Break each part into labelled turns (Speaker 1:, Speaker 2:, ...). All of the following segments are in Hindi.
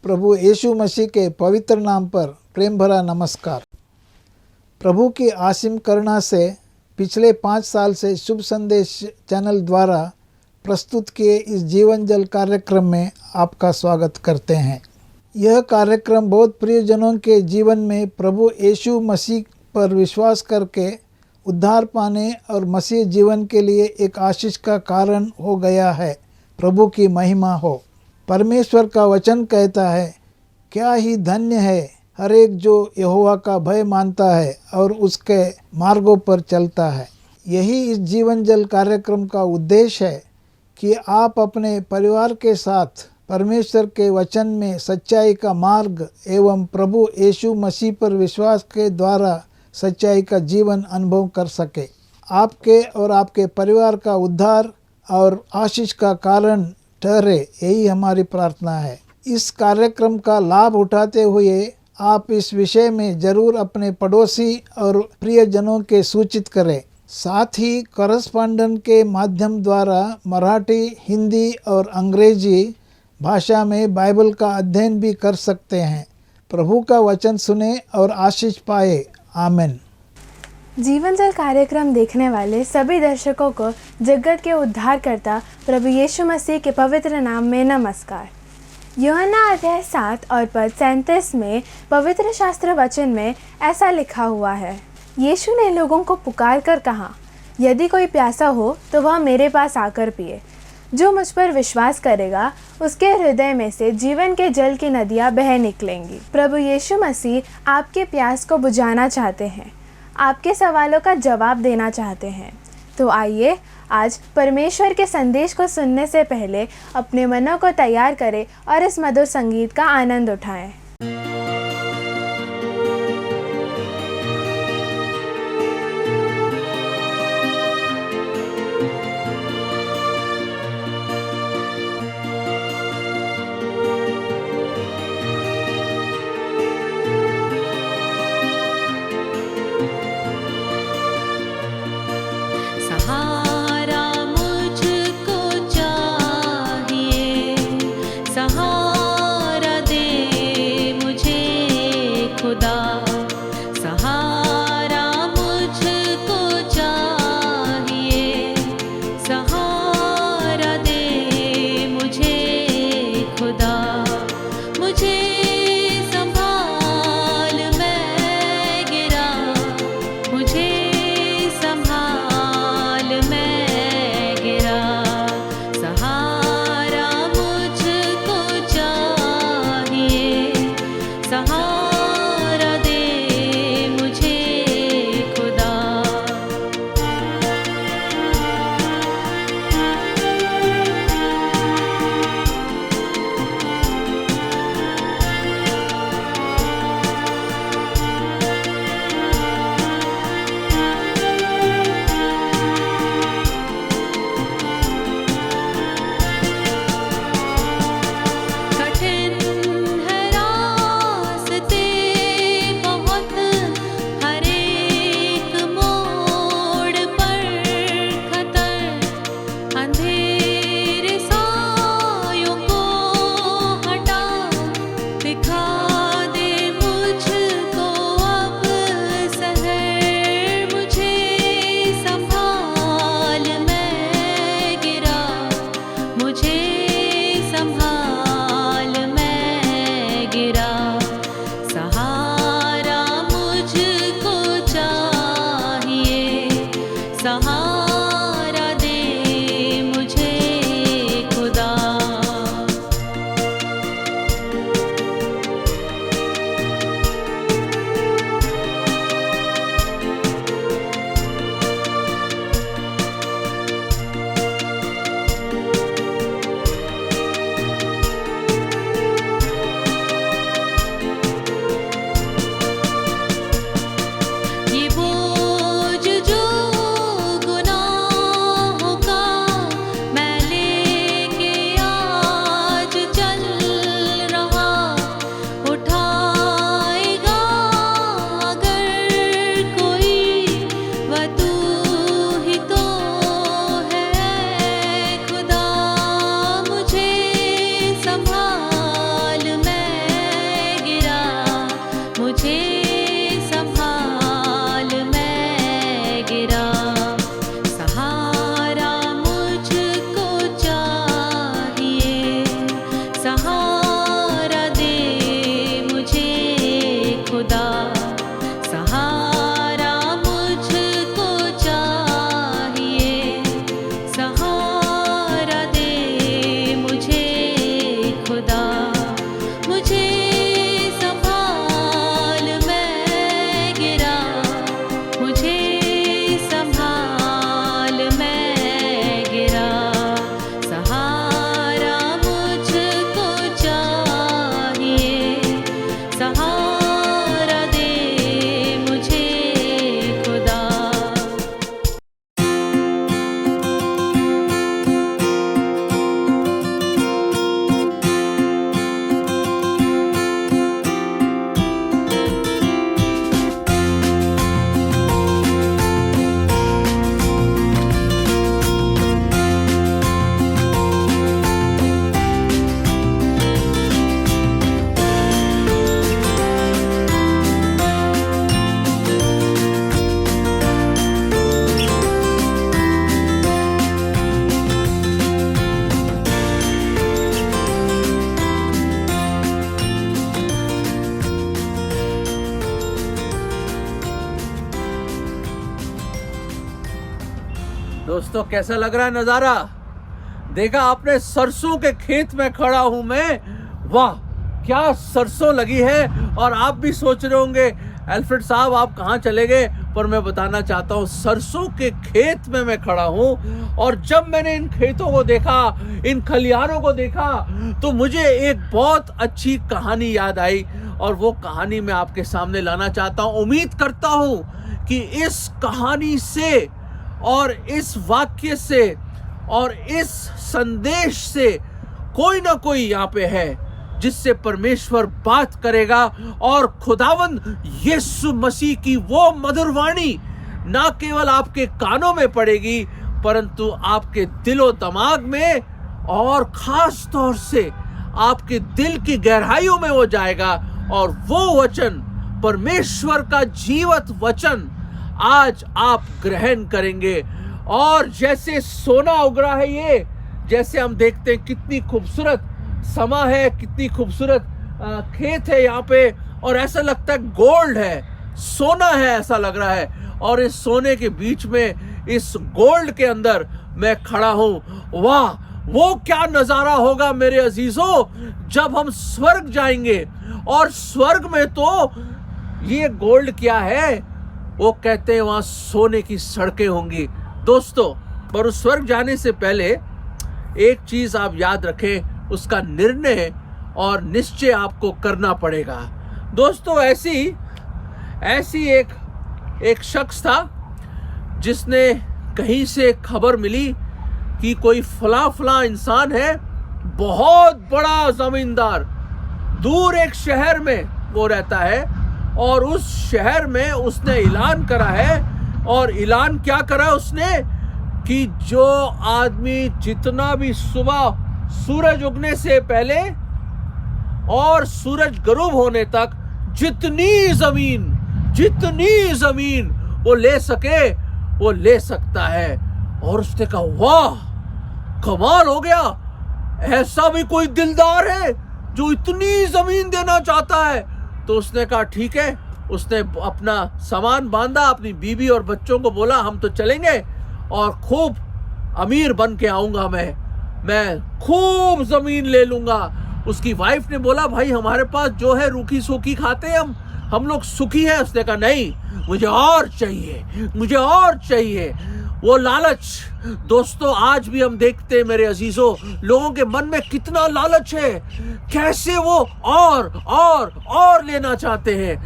Speaker 1: प्रभु यीशु मसीह के पवित्र नाम पर प्रेम भरा नमस्कार। प्रभु की असीम करुणा से पिछले 5 साल से शुभ संदेश चैनल द्वारा प्रस्तुत किए इस जीवन जल कार्यक्रम में आपका स्वागत करते हैं। यह कार्यक्रम बहुत प्रियजनों के जीवन में प्रभु यीशु मसीह पर विश्वास करके उद्धार पाने और मसीह जीवन के लिए एक आशीष का कारण हो गया है। प्रभु की महिमा हो। परमेश्वर का वचन कहता है, क्या ही धन्य है हर एक जो यहोवा का भय मानता है और उसके मार्गों पर चलता है। यही इस जीवन जल कार्यक्रम का उद्देश्य है कि आप अपने परिवार के साथ परमेश्वर के वचन में सच्चाई का मार्ग एवं प्रभु यीशु मसीह पर विश्वास के द्वारा सच्चाई का जीवन अनुभव कर सके। आपके और आपके परिवार का उद्धार और आशीष का कारण ठहरे, यही हमारी प्रार्थना है। इस कार्यक्रम का लाभ उठाते हुए आप इस विषय में जरूर अपने पड़ोसी और प्रियजनों के सूचित करें। साथ ही करस्पॉन्डेंट के माध्यम द्वारा मराठी, हिंदी और अंग्रेजी भाषा में बाइबल का अध्ययन भी कर सकते हैं। प्रभु का वचन सुने और आशीष पाए। आमीन।
Speaker 2: जीवन जल कार्यक्रम देखने वाले सभी दर्शकों को जगत के उद्धारकर्ता प्रभु यीशु मसीह के पवित्र नाम में नमस्कार। यूहन्ना अध्याय 7 और पद 37 में पवित्र शास्त्र वचन में ऐसा लिखा हुआ है, यीशु ने लोगों को पुकार कर कहा, यदि कोई प्यासा हो तो वह मेरे पास आकर पिए। जो मुझ पर विश्वास करेगा उसके हृदय में से जीवन के जल की नदियाँ बह निकलेंगी। प्रभु यीशु मसीह आपके प्यास को बुझाना चाहते हैं, आपके सवालों का जवाब देना चाहते हैं। तो आइए आज परमेश्वर के संदेश को सुनने से पहले अपने मनों को तैयार करें और इस मधुर संगीत का आनंद उठाएं।
Speaker 3: मुझे संभाल मैं गिरा, मुझे संभाल मैं गिरा, सहारा मुझको चाहिए, सहारा दे मुझे खुदा।
Speaker 4: दोस्तों कैसा लग रहा है नजारा? देखा आपने, सरसों के खेत में खड़ा हूं मैं। वाह क्या सरसों लगी है। और आप भी सोच रहे होंगे एल्फ्रेड साहब आप कहाँ चले गए, पर मैं बताना चाहता हूँ सरसों के खेत में मैं खड़ा हूँ। और जब मैंने इन खेतों को देखा, इन खलिहानों को देखा, तो मुझे एक बहुत अच्छी कहानी याद आई और वो कहानी मैं आपके सामने लाना चाहता हूँ। उम्मीद करता हूँ कि इस कहानी से और इस वाक्य से और इस संदेश से कोई ना कोई यहाँ पे है जिससे परमेश्वर बात करेगा और खुदावंद यीशु मसीह की वो मधुर वाणी ना केवल आपके कानों में पड़ेगी परंतु आपके दिलो दिमाग में और खास तौर से आपके दिल की गहराइयों में वो जाएगा। और वो वचन परमेश्वर का जीवत वचन आज आप ग्रहण करेंगे। और जैसे सोना उग रहा है, ये जैसे हम देखते हैं कितनी खूबसूरत समा है, कितनी खूबसूरत खेत है यहाँ पे, और ऐसा लगता है गोल्ड है, सोना है ऐसा लग रहा है। और इस सोने के बीच में, इस गोल्ड के अंदर मैं खड़ा हूं। वाह वो क्या नजारा होगा मेरे अजीजों जब हम स्वर्ग जाएंगे। और स्वर्ग में तो ये गोल्ड क्या है, वो कहते हैं वहां सोने की सड़कें होंगी। दोस्तों पर उस स्वर्ग जाने से पहले एक चीज आप याद रखें, उसका निर्णय और निश्चय आपको करना पड़ेगा। दोस्तों ऐसी एक शख्स था जिसने कहीं से खबर मिली कि कोई फला इंसान है, बहुत बड़ा जमींदार, दूर एक शहर में वो रहता है। और उस शहर में उसने ऐलान करा है, और ऐलान क्या करा उसने कि जो आदमी जितना भी सुबह सूरज उगने से पहले और सूरज गरूब होने तक जितनी जमीन वो ले सके वो ले सकता है। और उसने कहा वाह कमाल हो गया, ऐसा भी कोई दिलदार है जो इतनी जमीन देना चाहता है। तो उसने कहा ठीक है। उसने अपना सामान बांधा, अपनी बीवी और बच्चों को बोला हम तो चलेंगे और खूब अमीर बन के आऊंगा, मैं खूब जमीन ले लूंगा। उसकी वाइफ ने बोला भाई हमारे पास जो है रूखी सूखी खाते हैं हम लोग सुखी हैं। उसने कहा नहीं, मुझे और चाहिए। वो लालच, दोस्तों आज भी हम देखते हैं मेरे अजीजों, लोगों के मन में कितना लालच है, कैसे वो और लेना चाहते हैं।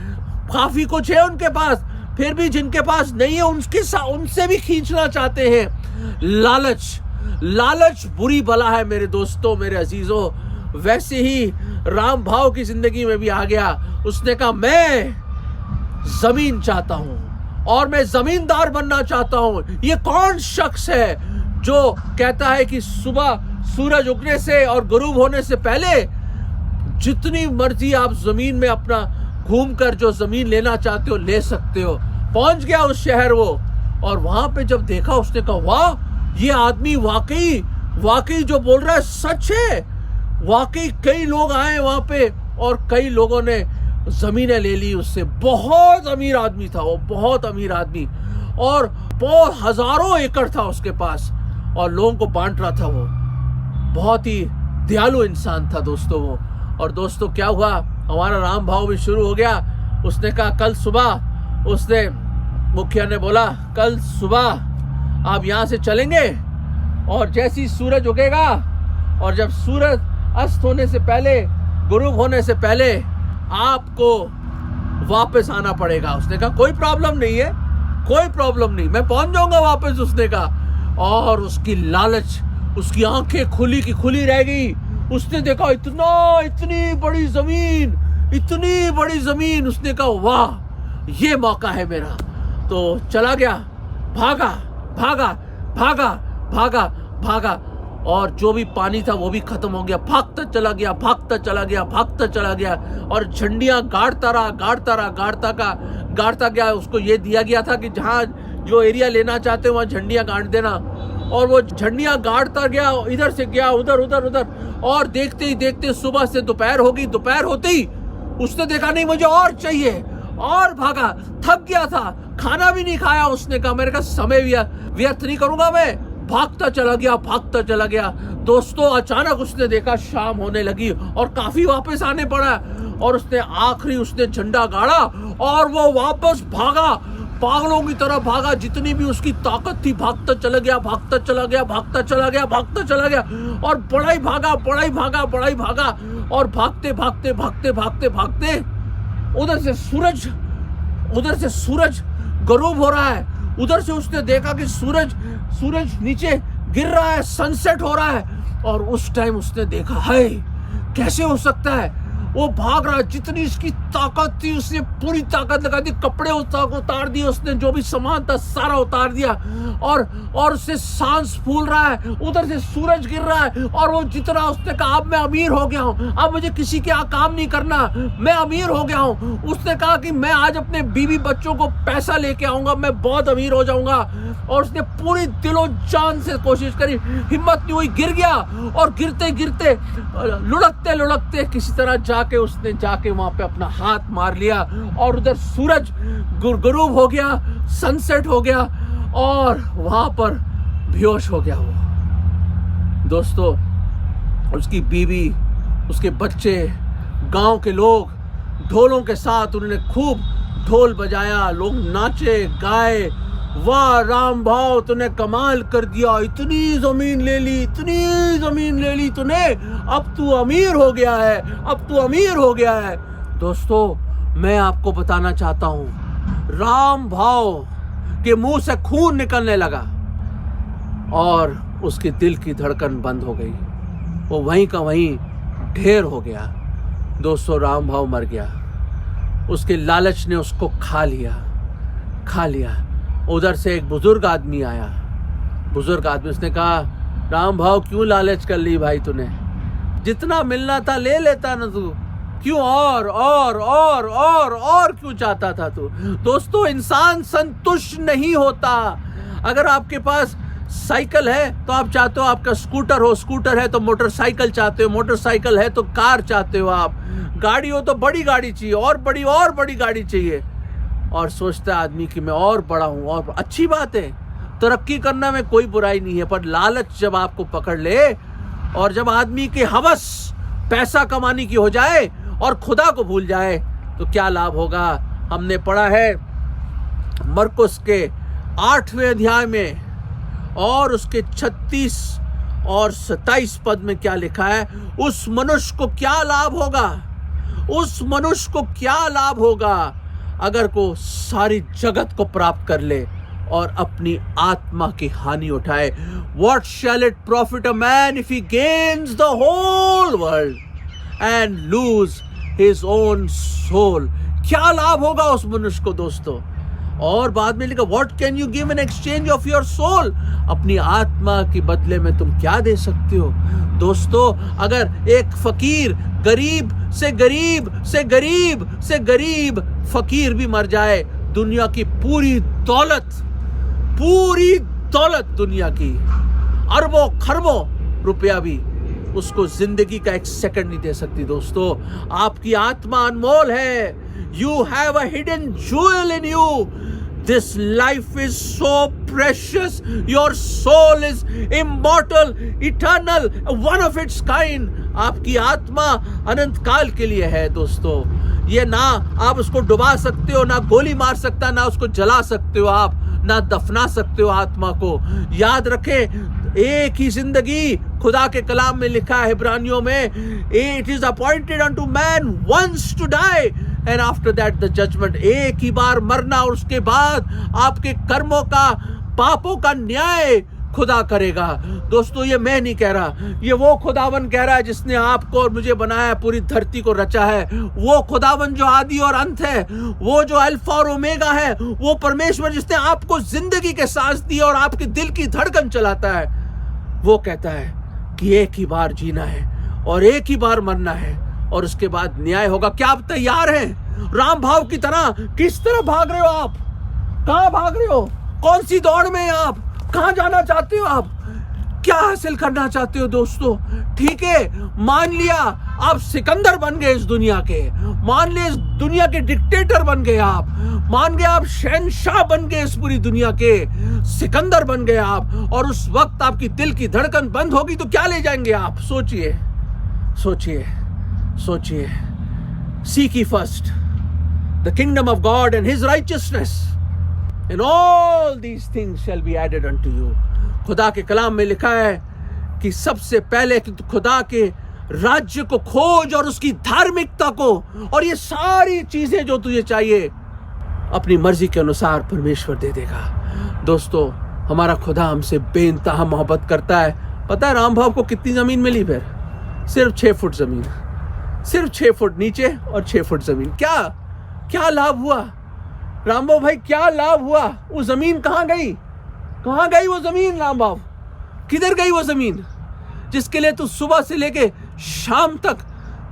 Speaker 4: काफी कुछ है उनके पास, फिर भी जिनके पास नहीं है उनसे भी खींचना चाहते हैं। लालच बुरी बला है मेरे दोस्तों, मेरे अजीजों। वैसे ही राम भाव की जिंदगी में भी आ गया। उसने कहा मैं जमीन चाहता हूं और मैं जमींदार बनना चाहता हूं। ये कौन शख्स है जो कहता है कि सुबह सूरज उगने से और गुरूब होने से पहले जितनी मर्जी आप जमीन में अपना घूमकर जो जमीन लेना चाहते हो ले सकते हो। पहुंच गया उस शहर वो, और वहां पे जब देखा उसने कहा वाह ये आदमी वाकई जो बोल रहा है सच है। वाकई कई लोग आए वहां पे और कई लोगों ने जमीनें ले ली उससे। बहुत अमीर आदमी था वो, बहुत अमीर आदमी, और बहुत हजारों एकड़ था उसके पास और लोगों को बांट रहा था। वो बहुत ही दयालु इंसान था दोस्तों वो। और दोस्तों क्या हुआ, हमारा राम भाव भी शुरू हो गया। उसने कहा कल सुबह, उसने मुखिया ने बोला कल सुबह आप यहाँ से चलेंगे और जैसे ही सूरज उगेगा और जब सूरज अस्त होने से पहले, गुरूब होने से पहले आपको वापस आना पड़ेगा। उसने कहा कोई प्रॉब्लम नहीं है, कोई प्रॉब्लम नहीं, मैं पहुंच जाऊंगा वापस। उसने कहा, और उसकी लालच, उसकी आंखें खुली की खुली रह गई। उसने देखा इतनी बड़ी जमीन, इतनी बड़ी जमीन। उसने कहा वाह ये मौका है मेरा। तो चला गया, भागा भागा भागा भागा भागा, और जो भी पानी था वो भी खत्म हो गया। भागता चला गया, भागता चला गया, भागता चला गया, और झंडियां गाड़ता रहा, गाड़ता गया। उसको ये दिया गया था कि जहाँ जो एरिया लेना चाहते हो वहाँ झंडियां गाड़ देना, और वो झंडियां गाड़ता गया, इधर से गया उधर उधर उधर, और देखते ही देखते सुबह से दोपहर हो गई। दोपहर होते ही उसने देखा नहीं मुझे और चाहिए, और भागा, थक गया था, खाना भी नहीं खाया। उसने कहा मेरे का समय व्यर्थ नहीं करूंगा मैं, भागता चला गया, भागता चला गया। दोस्तों अचानक उसने देखा शाम होने लगी और काफी वापस आने पड़ा, और उसने आखिरी झंडा गाड़ा और वो वापस भागा, पागलों की तरह भागा, जितनी भी उसकी ताकत थी। भागता चला गया, भागता चला गया, भागता चला गया, भागता चला गया, और बड़ा ही भागा, और भागते भागते भागते भागते भागते उधर से सूरज गरूब हो रहा है। उधर से उसने देखा कि सूरज नीचे गिर रहा है, सनसेट हो रहा है, और उस टाइम उसने देखा है कैसे हो सकता है। वो भाग रहा है, जितनी इसकी ताकत थी उसने पूरी ताकत लगा दी, कपड़े उतार दिए उसने, जो भी सामान था सारा उतार दिया, और उससे सांस फूल रहा है। उधर से सूरज गिर रहा है, और वो जितना उसने कहा अब मैं अमीर हो गया हूँ, अब मुझे किसी के यहाँ काम नहीं करना, मैं अमीर हो गया हूँ। उसने कहा कि मैं आज अपने बीवी बच्चों को पैसा लेके आऊंगा, मैं बहुत अमीर हो जाऊंगा, और उसने पूरी दिलो जान से कोशिश करी, हिम्मत नहीं हुई, गिर गया, और गिरते गिरते लुढ़कते किसी तरह उसने जाके वहां पे अपना हाथ मार लिया, और उधर सूरज गुरूब हो गया, सनसेट हो गया, और वहां पर बेहोश हो गया वो। दोस्तों उसकी बीवी, उसके बच्चे, गांव के लोग ढोलों के साथ उन्होंने खूब ढोल बजाया, लोग नाचे गाए, वाह राम भाव तूने कमाल कर दिया, इतनी जमीन ले ली तूने, अब तू अमीर हो गया है, अब तू अमीर हो गया है। दोस्तों मैं आपको बताना चाहता हूं, राम भाव के मुंह से खून निकलने लगा और उसके दिल की धड़कन बंद हो गई, वो वहीं का वहीं ढेर हो गया। दोस्तों राम भाव मर गया, उसके लालच ने उसको खा लिया। उधर से एक बुजुर्ग आदमी आया, उसने कहा राम भाव क्यों लालच कर ली भाई तूने, जितना मिलना था ले लेता ना तू, क्यों और क्यों चाहता था तू। दोस्तों इंसान संतुष्ट नहीं होता। अगर आपके पास साइकिल है तो आप चाहते हो आपका स्कूटर है तो मोटरसाइकिल चाहते हो, मोटरसाइकिल है तो कार चाहते हो, आप गाड़ी हो तो बड़ी गाड़ी चाहिए, और बड़ी गाड़ी चाहिए, और सोचता है आदमी कि मैं और बड़ा हूं, और अच्छी बात है, तरक्की करना में कोई बुराई नहीं है, पर लालच जब आपको पकड़ ले और जब आदमी की हवस पैसा कमाने की हो जाए और खुदा को भूल जाए तो क्या लाभ होगा। हमने पढ़ा है मरकुस के 8वें अध्याय में और उसके 36 और 27 पद में क्या लिखा है, उस मनुष्य को क्या लाभ होगा अगर को सारी जगत को प्राप्त कर ले और अपनी आत्मा की हानि उठाए। What shall it profit a man if he gains the whole world and lose his own soul? क्या लाभ होगा उस मनुष्य को दोस्तों। और बाद में लिखा What can you give in exchange of your soul? अपनी आत्मा के बदले में तुम क्या दे सकते हो। दोस्तों अगर एक फकीर गरीब फकीर भी मर जाए, दुनिया की पूरी दौलत दुनिया की अरबों खरबों रुपया भी उसको जिंदगी का एक सेकंड नहीं दे सकती। दोस्तों आपकी आत्मा अनमोल है। You have a hidden jewel in you This life is so precious. Your soul is immortal, eternal, one of its kind. आपकी आत्मा अनंत काल के लिए है दोस्तों. ये ना आप उसको डुबा सकते हो, ना गोली मार सकता, ना उसको जला सकते हो आप, ना दफना सकते हो आत्मा को. याद रखें, एक ही जिंदगी. खुदा के कलाम में लिखा है इब्रानियों में, it is appointed unto man once to die and after that the judgement. एक ही बार मरना और उसके बाद आपके कर्मों का, पापों का न्याय खुदा करेगा. दोस्तों, ये मैं नहीं कह रहा, ये वो खुदावन कह रहा है जिसने आपको और मुझे बनाया, पूरी धरती को रचा है. वो खुदावन जो आदि और अंत है, वो जो अल्फा और ओमेगा है, वो परमेश्वर जिसने आपको जिंदगी के सांस दी और आपके दिल की धड़कन चलाता है, वो कहता है कि एक ही बार जीना है और एक ही बार मरना है और उसके बाद न्याय होगा. क्या आप तैयार हैं? राम भाव की तरह किस तरह भाग रहे हो आप? कहां भाग रहे हो? कौन सी दौड़ में हैं आप? कहां जाना चाहते हो आप? क्या हासिल करना चाहते हो दोस्तों? ठीक है, मान लिया आप सिकंदर बन गए इस दुनिया के, मान लिया इस दुनिया के डिक्टेटर बन गए आप, मान गए आप शहंशाह बन गए इस पूरी दुनिया के, सिकंदर बन गए आप, और उस वक्त आपकी दिल की धड़कन बंद होगी तो क्या ले जाएंगे आप? सोचिए, सोचिए, सोचिए. Seek ye first the kingdom of God and his righteousness, and all these things shall be added unto you. खुदा के कलाम में लिखा है कि सबसे पहले कि खुदा के राज्य को खोज और उसकी धार्मिकता को, और ये सारी चीजें जो तुझे चाहिए अपनी मर्जी के अनुसार परमेश्वर दे देगा. दोस्तों, हमारा खुदा हमसे बेइंतहा मोहब्बत करता है. पता है राम भाव को कितनी जमीन मिली? फिर सिर्फ 6 फुट जमीन, सिर्फ 6 फुट नीचे और 6 फुट जमीन. क्या क्या लाभ हुआ रामबाव भाई? क्या लाभ हुआ? वो जमीन कहां गई? कहां गई वो जमीन? रामबाव, किधर गई वो जमीन जिसके लिए तू सुबह से लेके शाम तक,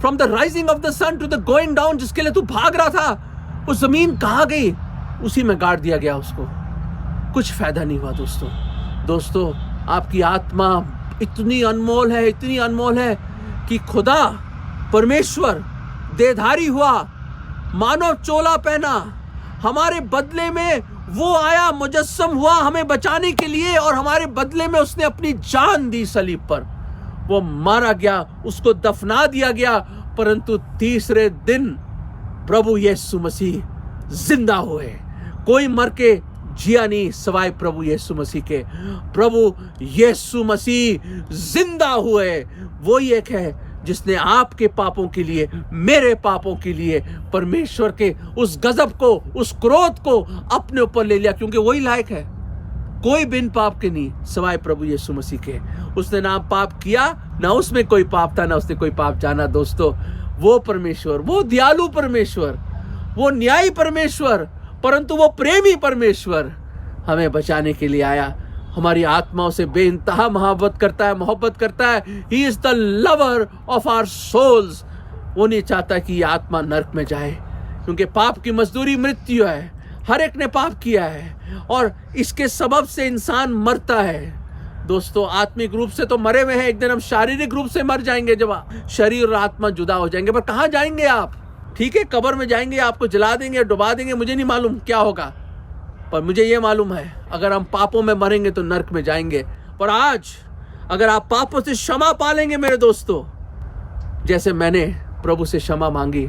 Speaker 4: from the rising of the sun to the going down, जिसके लिए तू भाग रहा था, वो जमीन कहां गई? उसी में गाड़ दिया गया उसको. कुछ फायदा नहीं हुआ दोस्तों. दोस्तों, आपकी आत्मा इतनी अनमोल है, इतनी अनमोल है कि खुदा परमेश्वर देहधारी हुआ, मानव चोला पहना, हमारे बदले में वो आया, मुजस्सम हुआ हमें बचाने के लिए, और हमारे बदले में उसने अपनी जान दी सलीब पर. वो मारा गया, उसको दफना दिया गया, परंतु तीसरे दिन प्रभु यीशु मसीह जिंदा हुए. कोई मर के जिया नहीं सवाए प्रभु यीशु मसीह के. प्रभु यीशु मसीह जिंदा हुए. वो ही एक है जिसने आपके पापों के लिए, मेरे पापों के लिए, परमेश्वर के उस गजब को, उस क्रोध को अपने ऊपर ले लिया, क्योंकि वही लायक है. कोई बिन पाप के नहीं सवाए प्रभु यीशु मसीह के. उसने ना पाप किया, ना उसमें कोई पाप था, ना उसने कोई पाप जाना. दोस्तों, वो परमेश्वर, वो दयालु परमेश्वर, वो न्यायी परमेश्वर, परंतु वो प्रेमी परमेश्वर हमें बचाने के लिए आया. हमारी आत्माओं से बेइंतहा मोहब्बत करता है. He is the lover of our souls. वो नहीं चाहता कि ये आत्मा नरक में जाए, क्योंकि पाप की मजदूरी मृत्यु है. हर एक ने पाप किया है और इसके सबब से इंसान मरता है. दोस्तों, आत्मिक रूप से तो मरे हुए हैं, एक दिन हम शारीरिक रूप से मर जाएंगे, जब शरीर और आत्मा जुदा हो जाएंगे. पर कहाँ जाएंगे आप? ठीक है, कब्र में जाएंगे, आपको जला देंगे, डुबा देंगे, मुझे नहीं मालूम क्या होगा, पर मुझे ये मालूम है अगर हम पापों में मरेंगे तो नरक में जाएंगे. पर आज अगर आप पापों से क्षमा पालेंगे मेरे दोस्तों, जैसे मैंने प्रभु से क्षमा मांगी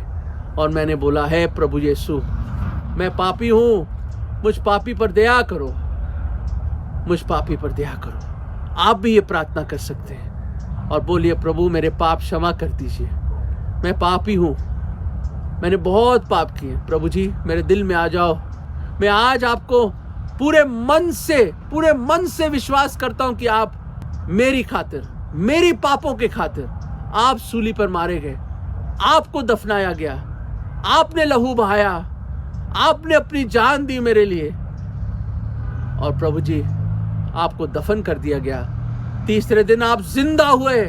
Speaker 4: और मैंने बोला, है प्रभु यीशु, मैं पापी हूं, मुझ पापी पर दया करो, मुझ पापी पर दया करो. आप भी ये प्रार्थना कर सकते हैं और बोलिए, प्रभु मेरे पाप क्षमा कर दीजिए, मैं पापी हूं, मैंने बहुत पाप किए. प्रभु जी मेरे दिल में आ जाओ. मैं आज आपको पूरे मन से विश्वास करता हूं कि आप मेरी खातिर, मेरी पापों के खातिर आप सूली पर मारे गए, आपको दफनाया गया, आपने लहू बहाया, आपने अपनी जान दी मेरे लिए, और प्रभु जी आपको दफन कर दिया गया. तीसरे दिन आप जिंदा हुए,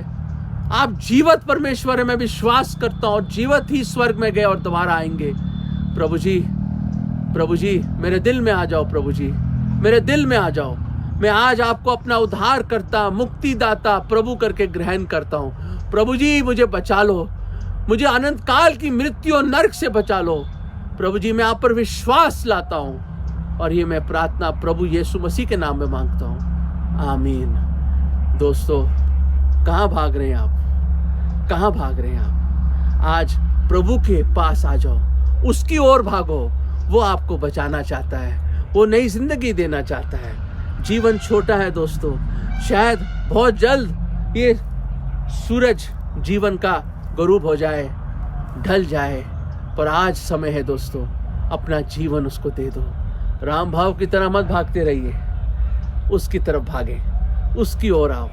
Speaker 4: आप जीवत परमेश्वर है, मैं विश्वास करता हूं, और जीवत ही स्वर्ग में गए और दोबारा आएंगे. प्रभु जी मेरे दिल में आ जाओ. प्रभु जी मेरे दिल में आ जाओ. मैं आज आपको अपना उद्धार करता, मुक्तिदाता प्रभु करके ग्रहण करता हूं. प्रभु जी मुझे बचा लो, मुझे अनंत काल की मृत्यु और नरक से बचा लो. प्रभु जी मैं आप पर विश्वास लाता हूं और ये मैं प्रार्थना प्रभु यीशु मसीह के नाम में मांगता हूँ, आमीन। दोस्तों, कहाँ भाग रहे हैं आप? कहाँ भाग रहे हैं आप? आज प्रभु के पास आ जाओ, उसकी ओर भागो। वो आपको बचाना चाहता है, वो नई जिंदगी देना चाहता है। जीवन छोटा है दोस्तों, शायद बहुत जल्द ये सूरज जीवन का गरूब हो जाए, ढल जाए, पर आज समय है दोस्तों, अपना जीवन उसको दे दो। राम भाव की तरह मत भागते रहिए, उसकी तरफ भागे, उसकी ओर आओ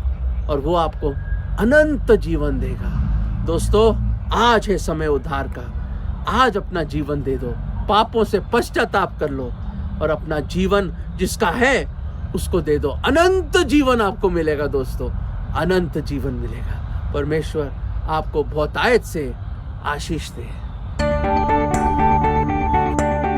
Speaker 4: और वो आपको अनंत जीवन देगा। दोस्तों, आज है समय उद्धार का। आज अपना जीवन दे दो, पापों से पश्चाताप कर लो और अपना जीवन जिसका है उसको दे दो। अनंत जीवन आपको मिलेगा दोस्तों, अनंत जीवन मिलेगा। परमेश्वर आपको बहुतायत से आशीष दे।
Speaker 2: ही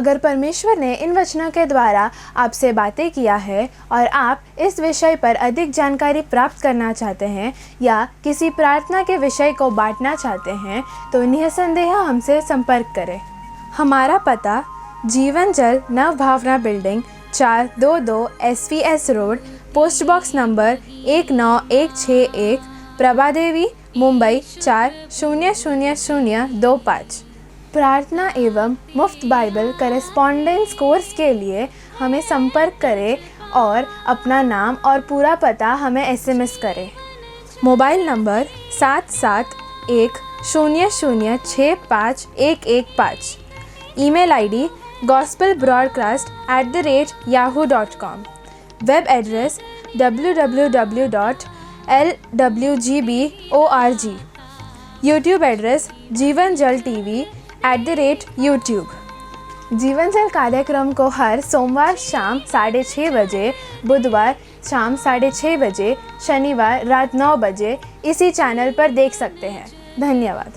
Speaker 2: अगर परमेश्वर ने इन वचनों के द्वारा आपसे बातें किया है और आप इस विषय पर अधिक जानकारी प्राप्त करना चाहते हैं या किसी प्रार्थना के विषय को बांटना चाहते हैं तो निसंदेह हमसे संपर्क करें। हमारा पता Jeevan Jal Nav Bhavna building 422 SVS road, post box number 19161, Prabhadevi, Mumbai 400025। प्रार्थना एवं मुफ्त बाइबल करेस्पॉन्डेंस कोर्स के लिए हमें संपर्क करें और अपना नाम और पूरा पता हमें SMS करें। Mobile number 7710065115। Email ID gospelbroadcast@yahoo.com। Web address www.lwgb.org। YouTube address जीवन जल TV @YouTube। जीवन जल कार्यक्रम को हर सोमवार शाम 6:30 बजे, बुधवार शाम 6:30 बजे, शनिवार रात 9 बजे इसी चैनल पर देख सकते हैं। धन्यवाद।